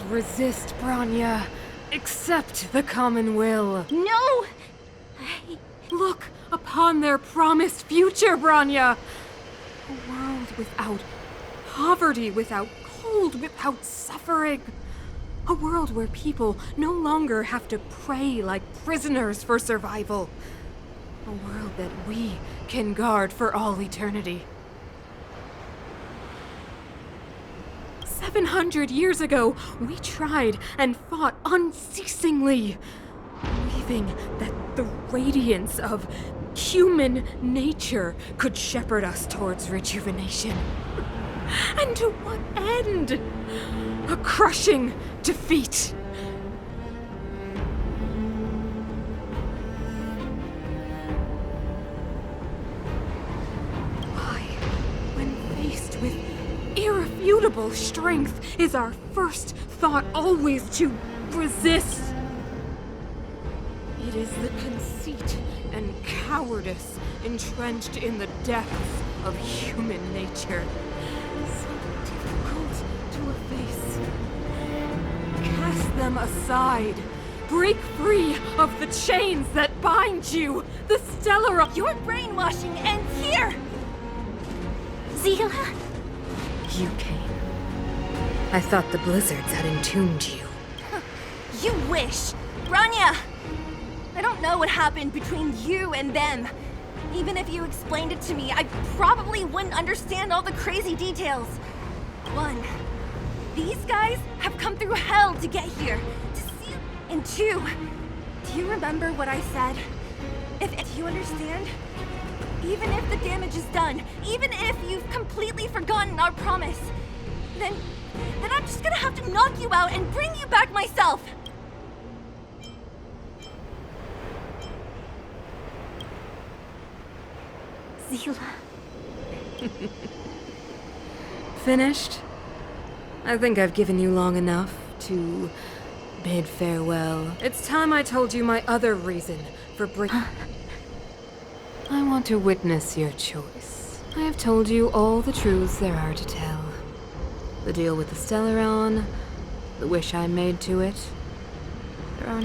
resist, Branya. Accept the common will. No! Look upon their promised future, Branya. A world without poverty, without cold, without suffering. A world where people no longer have to pray like prisoners for survival. A world that we can guard for all eternity. 700 years ago, we tried and fought unceasingly, believing that the radiance of human nature could shepherd us towards rejuvenation. And to what end? A crushing defeat. Why, when faced with irrefutable strength, is our first thought always to resist? It is the conceit and cowardice entrenched in the depths of human nature. So difficult to efface. Cast them aside. Break free of the chains that bind you. The stellar... Your brainwashing ends here! Zila? You came. I thought the blizzards had entombed you. You wish! Branya! I don't know what happened between you and them. Even if you explained it to me, I probably wouldn't understand all the crazy details. One, these guys have come through hell to get here. To see. And two, do you remember what I said? If you understand? Even if the damage is done, even if you've completely forgotten our promise, then I'm just gonna have to knock you out and bring you back myself. Zila. Finished? I think I've given you long enough to bid farewell. It's time I told you my other reason for breaking. I want to witness your choice. I have told you all the truths there are to tell. The deal with the Stellaron, the wish I made to it.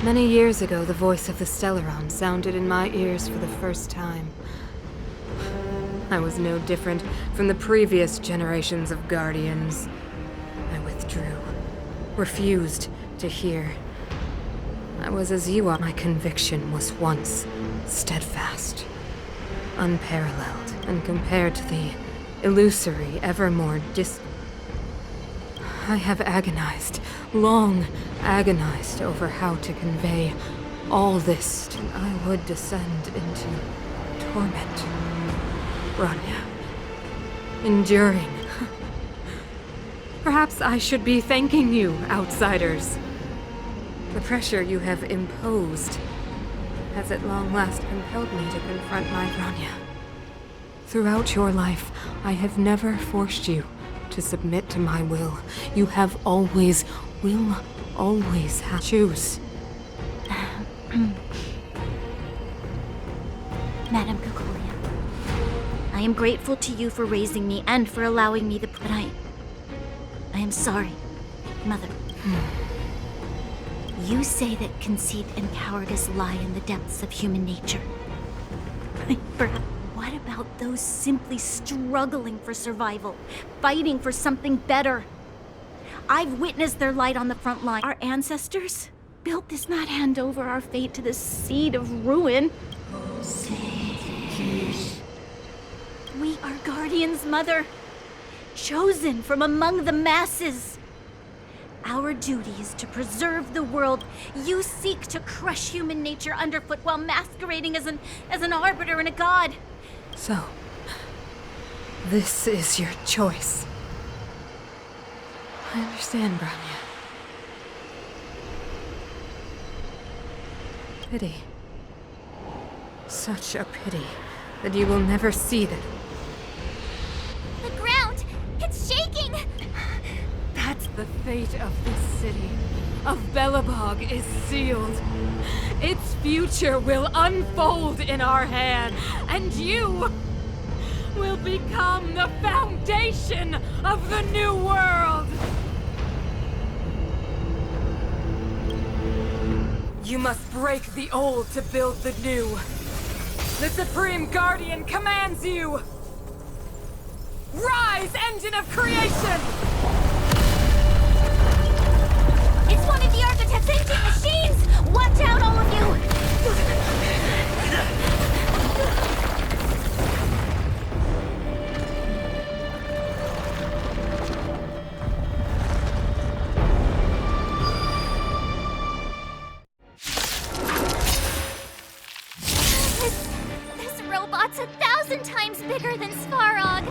Many years ago, the voice of the Stellaron sounded in my ears for the first time. I was no different from the previous generations of Guardians. I withdrew, refused to hear. I was as you are. My conviction was once steadfast, unparalleled, and compared to the illusory, ever more I have agonized, long agonized over how to convey all this. I would descend into torment. Branya. Enduring. Perhaps I should be thanking you, outsiders. The pressure you have imposed has at long last compelled me to confront my Branya. Throughout your life, I have never forced you to submit to my will. You have always, will always have choose. Madam Cocolia, I am grateful to you for raising me and for allowing me but I am sorry, Mother. You say that conceit and cowardice lie in the depths of human nature. What about those simply struggling for survival, fighting for something better? I've witnessed their light on the front line. Our ancestors built this, not hand over our fate to the seed of ruin. We are guardians, Mother, chosen from among the masses. Our duty is to preserve the world. You seek to crush human nature underfoot while masquerading as an arbiter and a god. So, this is your choice. I understand, Branya. Pity. Such a pity that you will never see that. The ground! It's shaking! That's the fate of this city. Of Belobog is sealed. Its future will unfold in our hands, and you will become the foundation of the new world! You must break the old to build the new. The Supreme Guardian commands you! Rise, engine of creation! It's one of the Architect's ancient machines! Watch out, all of you! This robot's 1,000 times bigger than Svarog.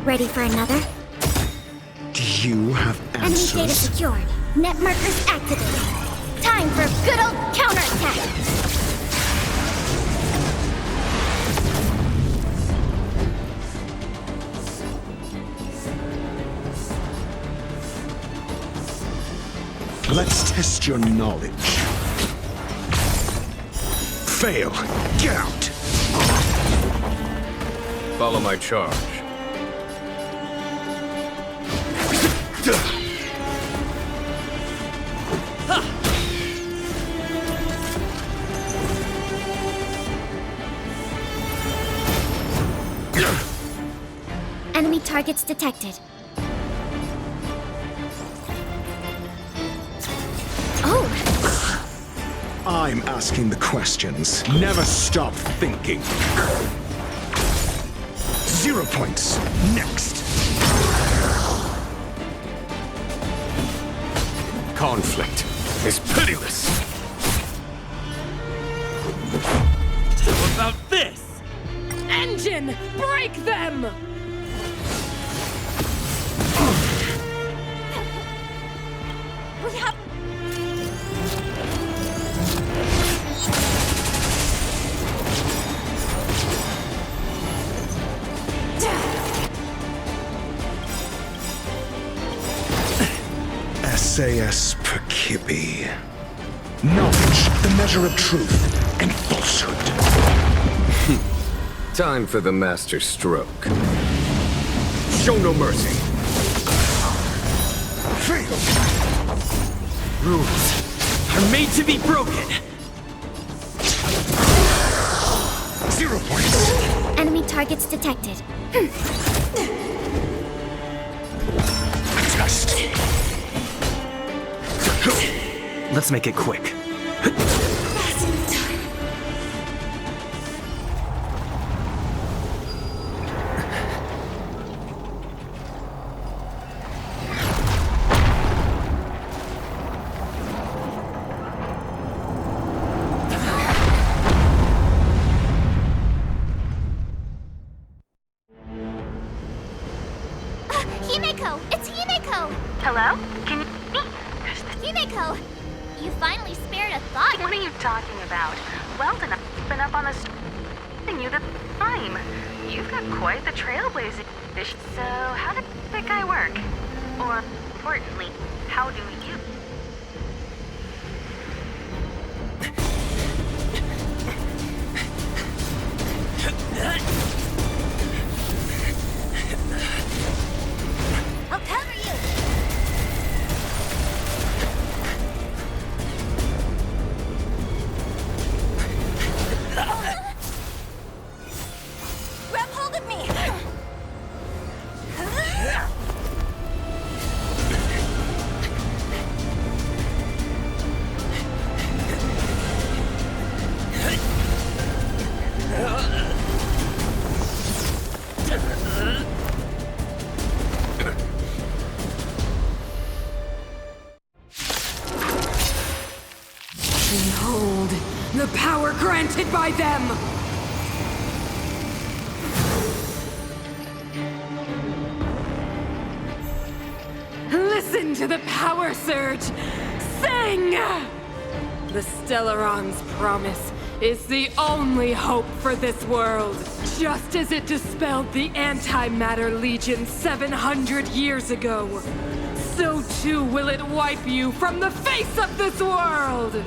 Ready for another? Do you have Enemy data answers? secured. Net markers activated. Time for a good old counterattack. Let's test your knowledge. Fail. Get out. Follow my charge. Enemy targets detected. Oh! I'm asking the questions. Never stop thinking. 0 points. Next. Conflict is pitiless. How about this? Engine, break them! We have... SAS per Kibbe. Knowledge, the measure of truth and falsehood. Time for the master stroke. Show no mercy. Fail. Rules are made to be broken. 0 points. Enemy targets detected. Test. Let's make it quick. Himeko! It's Himeko! Hello? Can you... Himeko! You finally spared a thought. What are you talking about? Weldon, I've been up on the and you the time. You've got quite the trailblazing. So, how did that guy work? Or, importantly, how do you? I'll cover you! Grab hold of me! Behold, the power granted by them! Listen to the power surge! Sing! The Stellaron's promise is the only hope for this world. Just as it dispelled the Antimatter Legion 700 years ago, so too will it wipe you from the face of this world!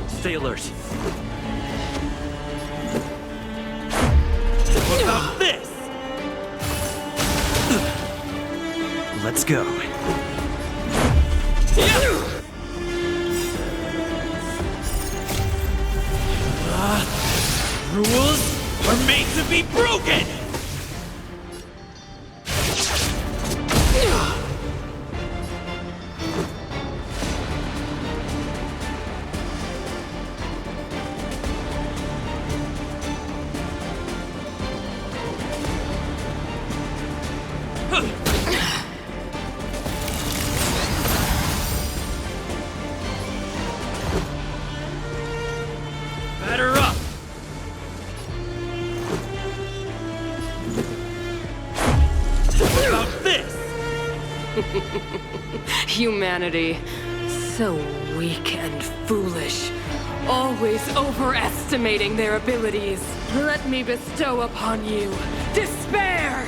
Stay alert. What about this? Let's go. Rules are made to be broken! Batter up! How about this? Humanity. So weak and foolish. Always overestimating their abilities. Let me bestow upon you despair!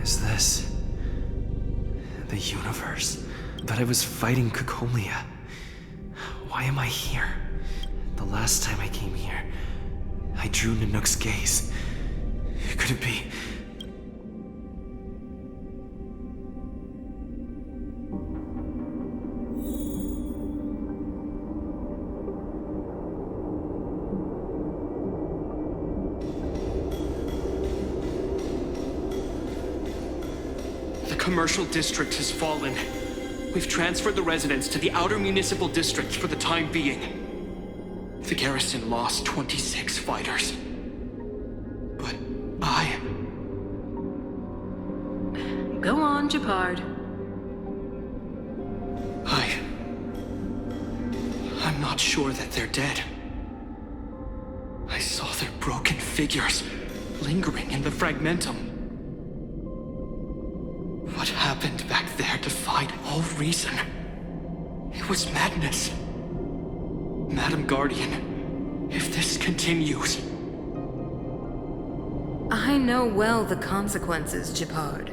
Is this the universe? But I was fighting Cocolia. Why am I here? The last time I came here, I drew Nanook's gaze. Could it be? The commercial district has fallen. We've transferred the residents to the outer municipal districts for the time being. The garrison lost 26 fighters. But Go on, Japard. I'm not sure that they're dead. I saw their broken figures lingering in the fragmentum. What happened back there defied all reason. It was madness. Madam Guardian, if this continues... I know well the consequences, Japard.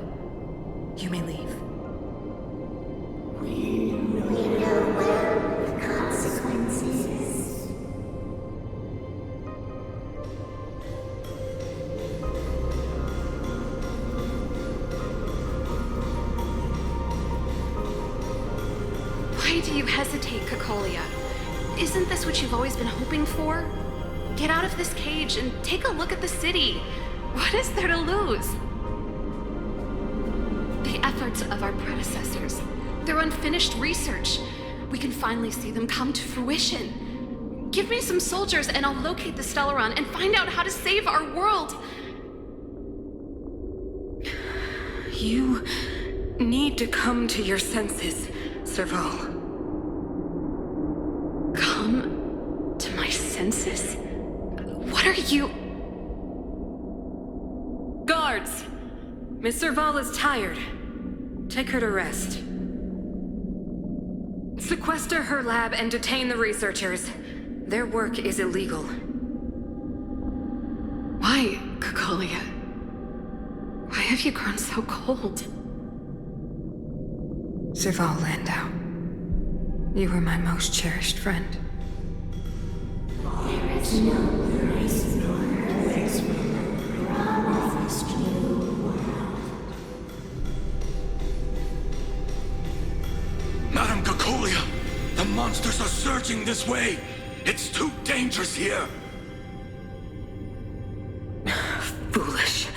You may leave. Why do you hesitate, Cocolia? Isn't this what you've always been hoping for? Get out of this cage and take a look at the city. What is there to lose? The efforts of our predecessors, their unfinished research. We can finally see them come to fruition. Give me some soldiers and I'll locate the Stellaron and find out how to save our world. You need to come to your senses, Serval. Come to my senses? What are you... Guards! Miss Serval is tired. Take her to rest. Sequester her lab and detain the researchers. Their work is illegal. Why, Cocolia? Why have you grown so cold? Serval Landau. You were my most cherished friend. Madam Cocolia, the monsters are surging this way. It's too dangerous here. Foolish.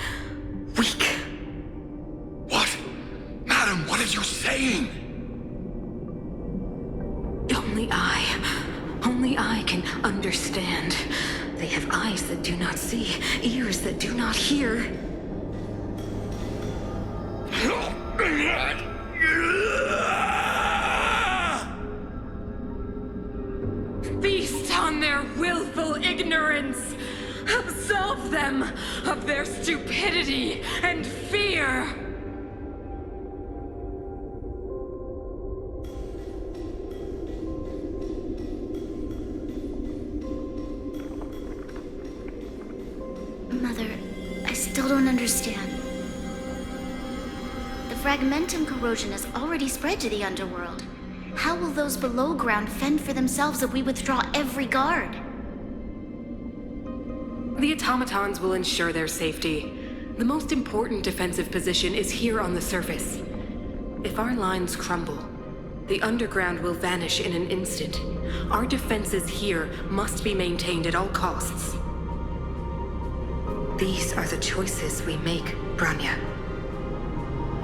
Weak. What? Madam, what are you saying? Only I can understand. They have eyes that do not see, ears that do not hear. Feast on their willful ignorance! Absolve them of their stupidity and fear! Mother, I still don't understand. The fragmentum corrosion has already spread to the underworld. How will those below ground fend for themselves if we withdraw every guard? The automatons will ensure their safety. The most important defensive position is here on the surface. If our lines crumble, the underground will vanish in an instant. Our defenses here must be maintained at all costs. These are the choices we make, Branya.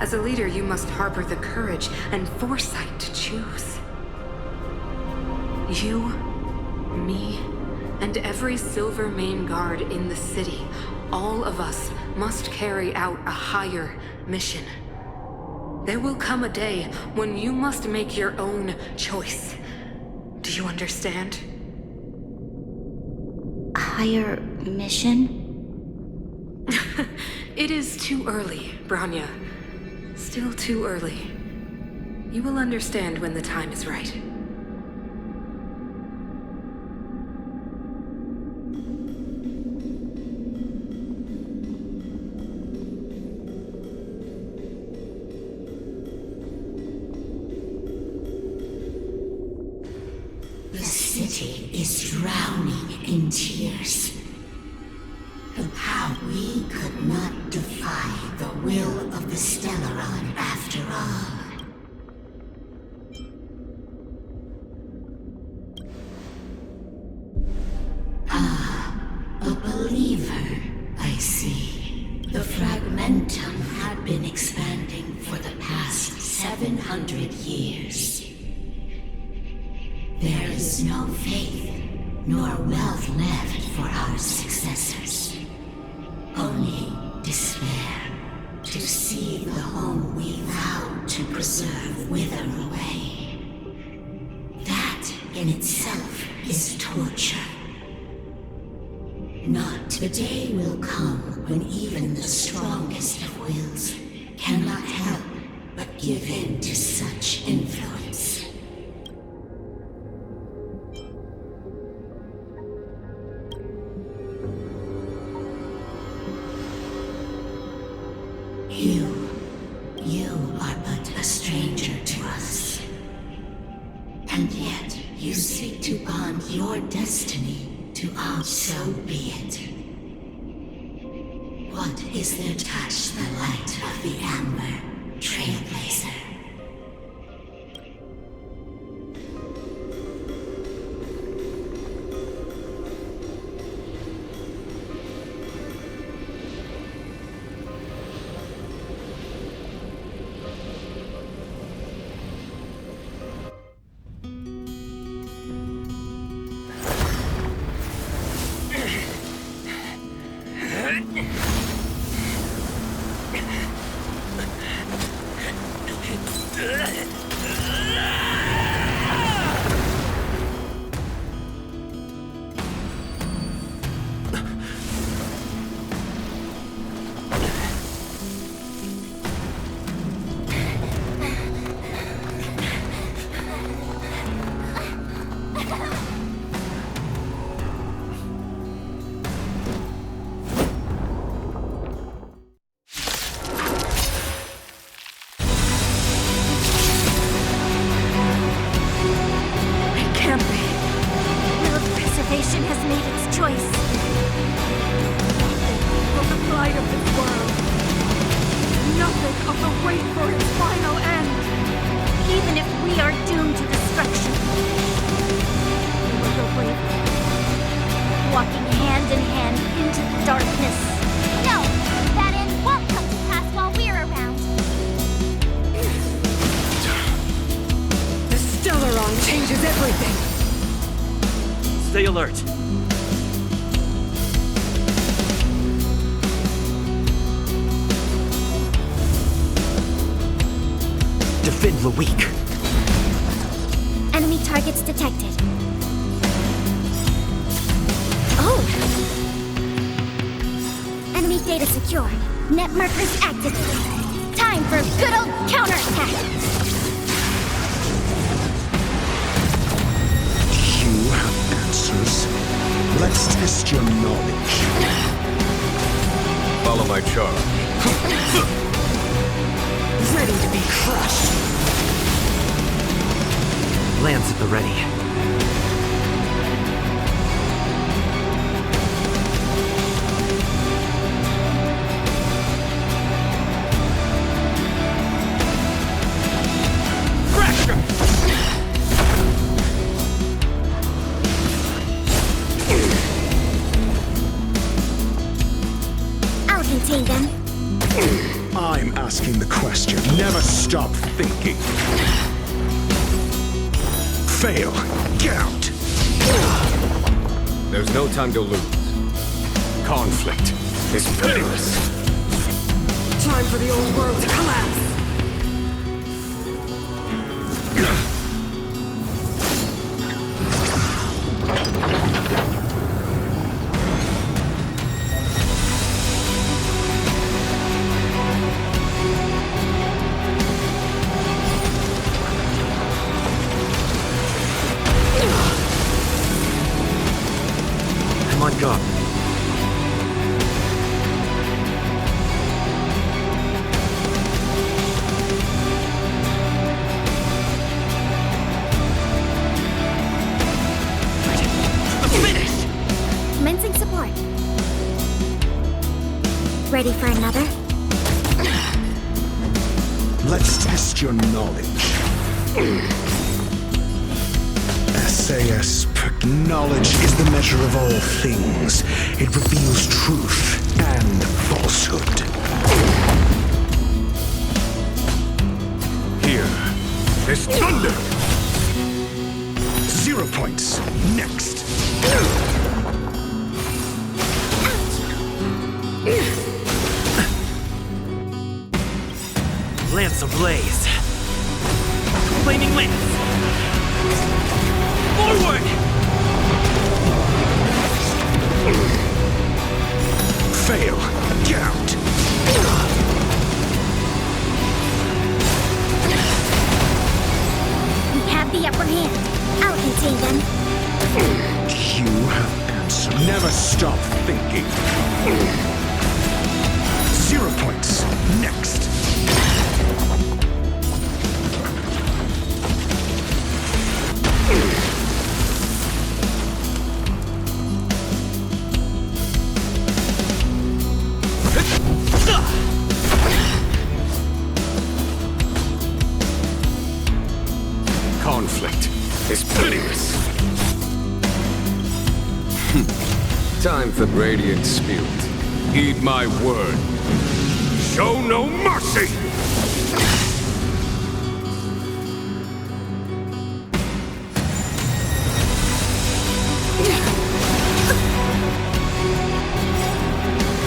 As a leader, you must harbor the courage and foresight to choose. You, me, and every Silver Main Guard in the city, all of us must carry out a higher mission. There will come a day when you must make your own choice. Do you understand? A higher mission? It is too early, Branya. Still too early. You will understand when the time is right. The city is drowning in tears. And how we could not defy the will of the Stellaron after all. A believer, I see. The fragmentum had been expanding for the past 700 years. There is no faith nor wealth left for our successors. Only despair to see the home we vowed to preserve wither away. That in itself is torture. Not the day will come when even the strongest of wills cannot help but give in to such influence. You are but a stranger to us. And yet you seek to bond your destiny to ours, so be it. What is there to touch the light of the Amber Trailblazer? Stay alert. Defend the weak. Enemy targets detected. Oh! Enemy data secure. Net markers activated. Time for a good old counterattack! You have answers. Let's test your knowledge. my charge. Ready to be crushed. Lance at the ready. I'll contain them. I'm asking the question. Never stop thinking. Fail. Get out. There's no time to lose. Conflict is pitiless. Time for the old world to collapse. I'm on guard. Commencing support. Ready for another? Let's test your knowledge. SAS. Knowledge is the measure of all things. It reveals truth and falsehood. Here is thunder! 0 points. Next. Lance ablaze. Flaming lance. Forward! Fail. Get out. We have the upper hand. I'll contain them. You have answered. Never stop thinking. 0 points. Next. Conflict is pitiless. Time for Radiant Spirit. Heed my word. Show no mercy!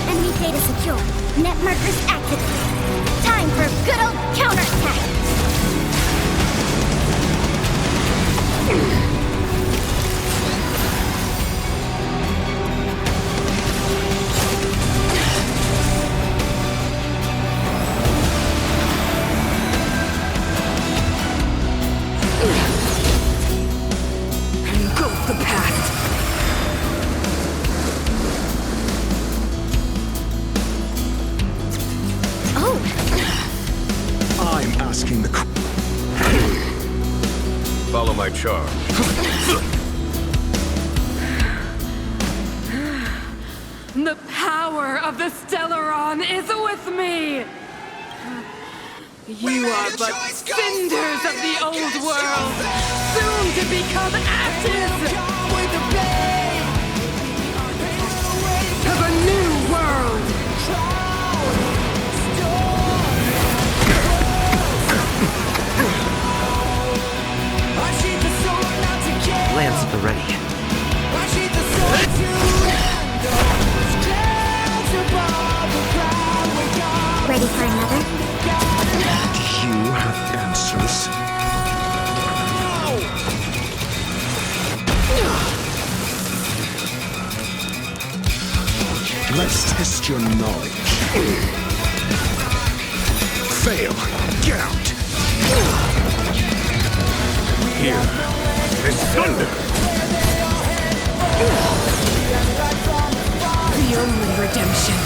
Enemy data secure. Net markers activated. Time for a good old counterattack. Engulf the past. Oh, I'm asking the Follow my charge. The power of the Stellaron is with me! You are but cinders of the old world, soon to become ashes! Of a new world! Lance at the ready. ready for another? You have answers. Let's test your knowledge. Fail. Get out. Here is thunder! The only redemption.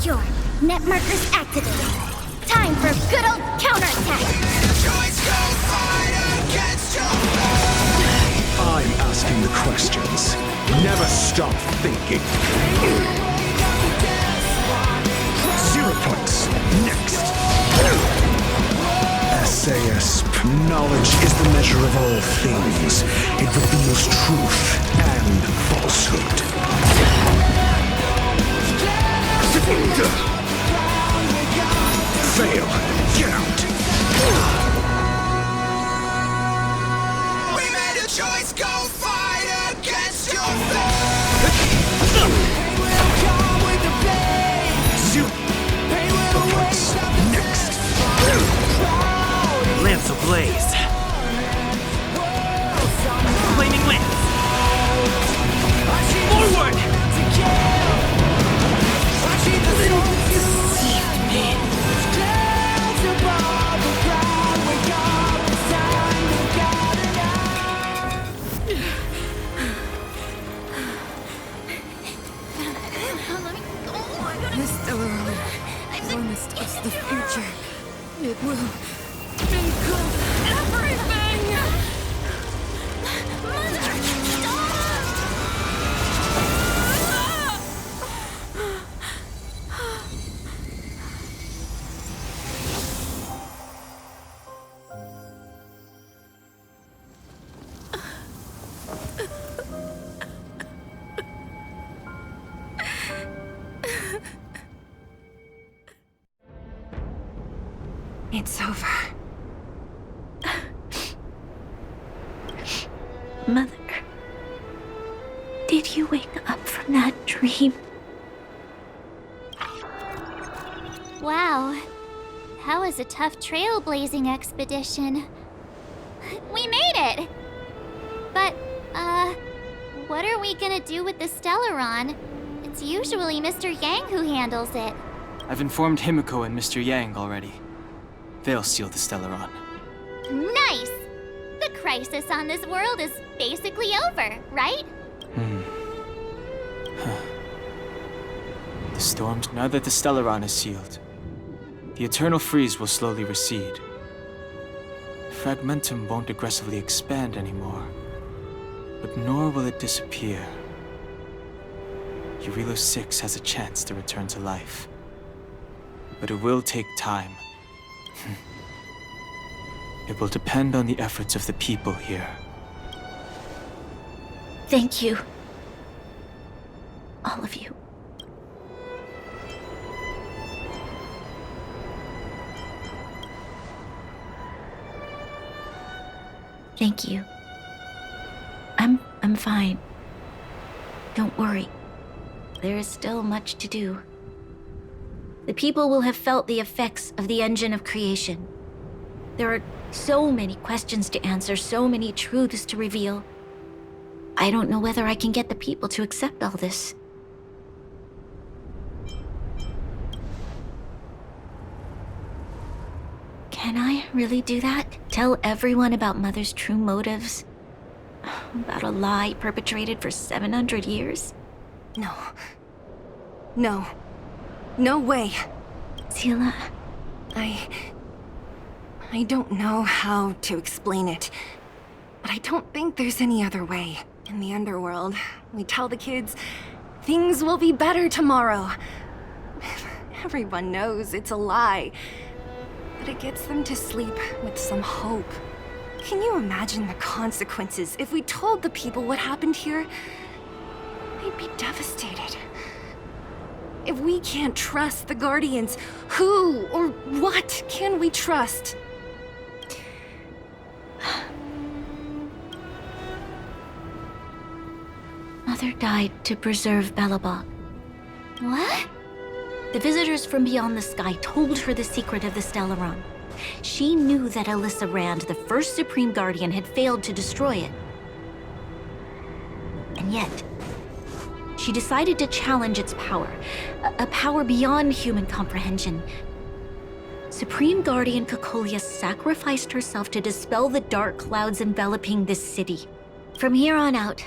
secure. Net markers activated. Time for good old counterattack. I'm asking the questions. Never stop thinking. 0 points. Next. SAS. Knowledge is the measure of all things. It reveals truth and falsehood. Fail. Get out. We made a choice, go fight against your fate. 0 points. Next. Lance ablaze. Flaming lance. Forward! Deceived me. The Stellaron promised us the future. It will include everything! It's over. Mother, did you wake up from that dream? Wow. That was a tough trailblazing expedition. We made it! But, what are we gonna do with the Stellaron? It's usually Mr. Yang who handles it. I've informed Himiko and Mr. Yang already. They'll seal the Stellaron. Nice! The crisis on this world is basically over, right? The storms, now that the Stellaron is sealed, the eternal freeze will slowly recede. Fragmentum won't aggressively expand anymore, but nor will it disappear. Jarilo-VI has a chance to return to life, but it will take time. It will depend on the efforts of the people here. Thank you. All of you. Thank you. I'm fine. Don't worry. There is still much to do. The people will have felt the effects of the engine of creation. There are so many questions to answer, so many truths to reveal. I don't know whether I can get the people to accept all this. Can I really do that? Tell everyone about Mother's true motives? About a lie perpetrated for 700 years? No. No. No way. Sila... I don't know how to explain it, but I don't think there's any other way. In the underworld, we tell the kids, things will be better tomorrow. Everyone knows it's a lie, but it gets them to sleep with some hope. Can you imagine the consequences if we told the people what happened here? They'd be devastated. If we can't trust the Guardians, who or what can we trust? Mother died to preserve Belobog. What? The visitors from beyond the sky told her the secret of the Stellaron. She knew that Alyssa Rand, the first Supreme Guardian, had failed to destroy it. And yet, she decided to challenge its power, a power beyond human comprehension. Supreme Guardian Cocolia sacrificed herself to dispel the dark clouds enveloping this city. From here on out,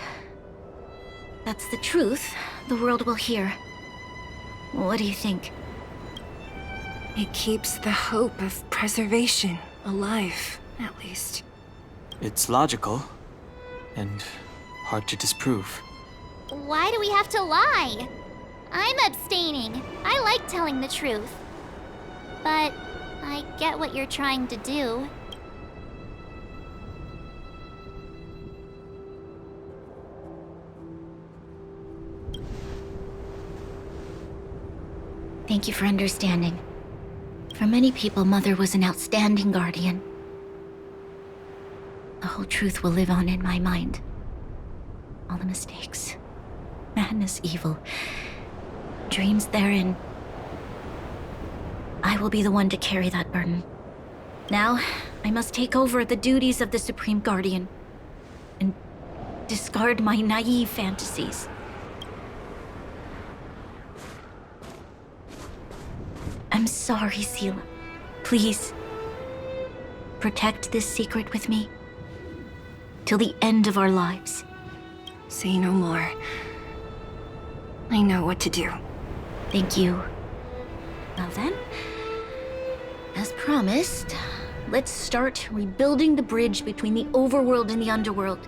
that's the truth the world will hear. What do you think? It keeps the hope of preservation alive, at least. It's logical, and hard to disprove. Why do we have to lie? I'm abstaining. I like telling the truth. But I get what you're trying to do. Thank you for understanding. For many people, Mother was an outstanding guardian. The whole truth will live on in my mind. All the mistakes, madness, evil, dreams therein. I will be the one to carry that burden. Now, I must take over the duties of the Supreme Guardian and discard my naive fantasies. I'm sorry, Seela. Please, protect this secret with me till the end of our lives. Say no more. I know what to do. Thank you. Well then, as promised, let's start rebuilding the bridge between the overworld and the underworld.